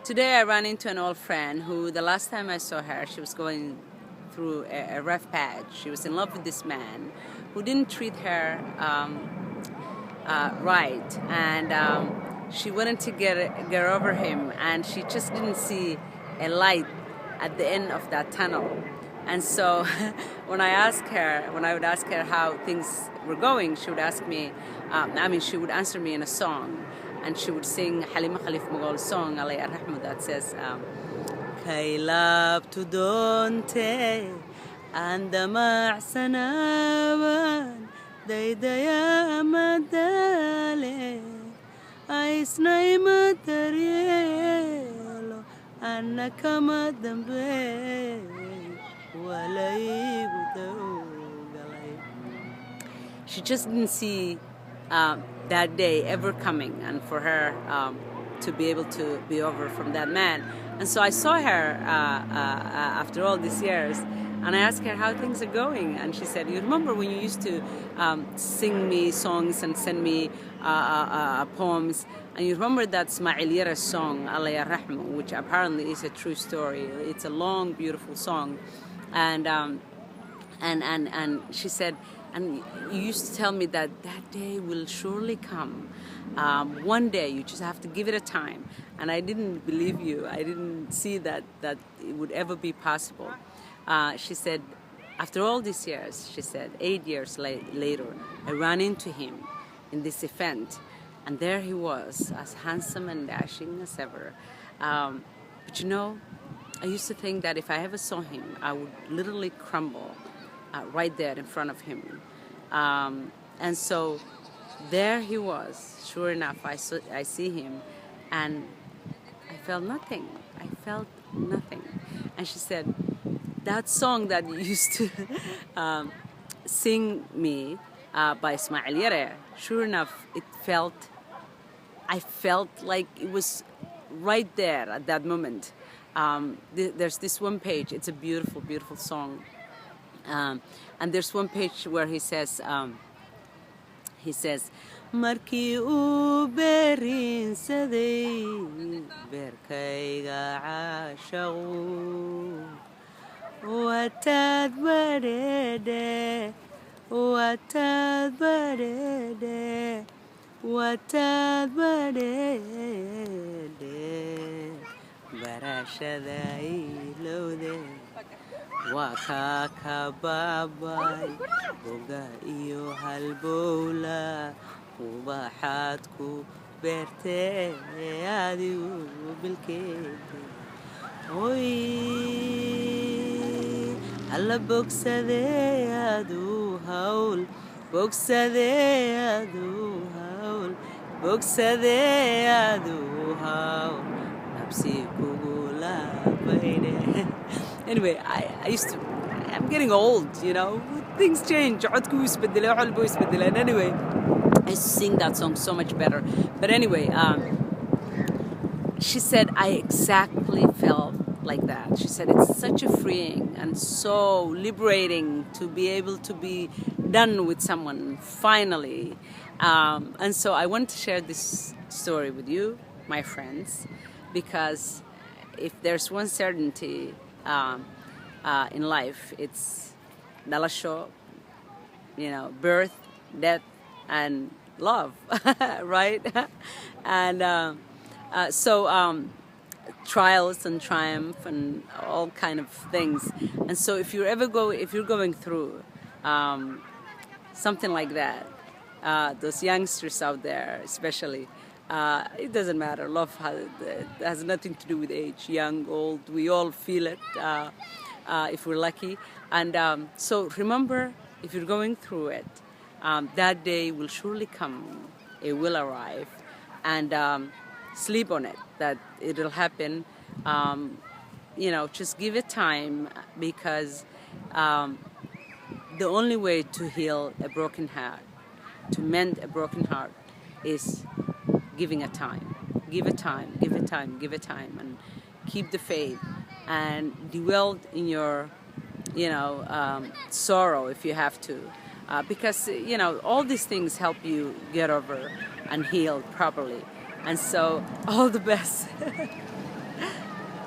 Today I ran into an old friend who, the last time I saw her, she was going through a rough patch. She was in love with this man who didn't treat her right, and she wanted to get over him, and she just didn't see a light at the end of that tunnel. And so when I would ask her how things were going, she would ask me, she would answer me in a song, and she would sing Halima Khalif Mogol's song, Allah Yarham, that says, Kailab to Donte and the Ma'sanaban, Daidaya Madale, Aisnai Matarielo, Anaka Madambe, Walai Gudagalai. She just didn't see that day ever coming, and for her to be able to be over from that man. And so I saw her after all these years, and I asked her how things are going, and she said, you remember when you used to sing me songs and send me poems, and you remember that Ismail Yera's song, Allah Yarham, which apparently is a true story. It's a long, beautiful song. And she said, and you used to tell me that that day will surely come. One day, you just have to give it a time. And I didn't believe you. I didn't see that it would ever be possible. She said, after all these years, she said, 8 years later, I ran into him in this event. And there he was, as handsome and dashing as ever. But you know, I used to think that if I ever saw him, I would literally crumble right there in front of him. And so there he was. Sure enough, I see him, and I felt nothing. I felt nothing. And she said, that song that you used to sing me by Ismail Yera, sure enough, I felt like it was right there at that moment. There's this one page, it's a beautiful, beautiful song. And there's one page where he says, Marki u berin sadei berkaiga ashau watad barede watad barede watad barede barashadai lode Wakaka babai Boga iyo halbola Ubahatku berte Adiu bilkete Oi Alla bogsade adu haul Bogsade adu haul Bogsade adu haul Nafsi kugula baine Anyway, I'm getting old, you know. Things change. And anyway, I used to sing that song so much better. But anyway, she said, I exactly felt like that. She said, it's such a freeing and so liberating to be able to be done with someone, finally. And so I want to share this story with you, my friends, because if there's one certainty in life, it's dalasho, you know, birth, death, and love, right? And so trials and triumph and all kind of things. And so if you're going through something like that, those youngsters out there, especially. It doesn't matter. Love has nothing to do with age, young, old. We all feel it if we're lucky. And so remember, if you're going through it, that day will surely come. It will arrive. And sleep on it, that it'll happen. You know, just give it time, because the only way to heal a broken heart, to mend a broken heart, is giving it time. Give it time, give it time, give it time, and keep the faith, and dwell in your, sorrow if you have to, because, all these things help you get over and heal properly. And so, all the best.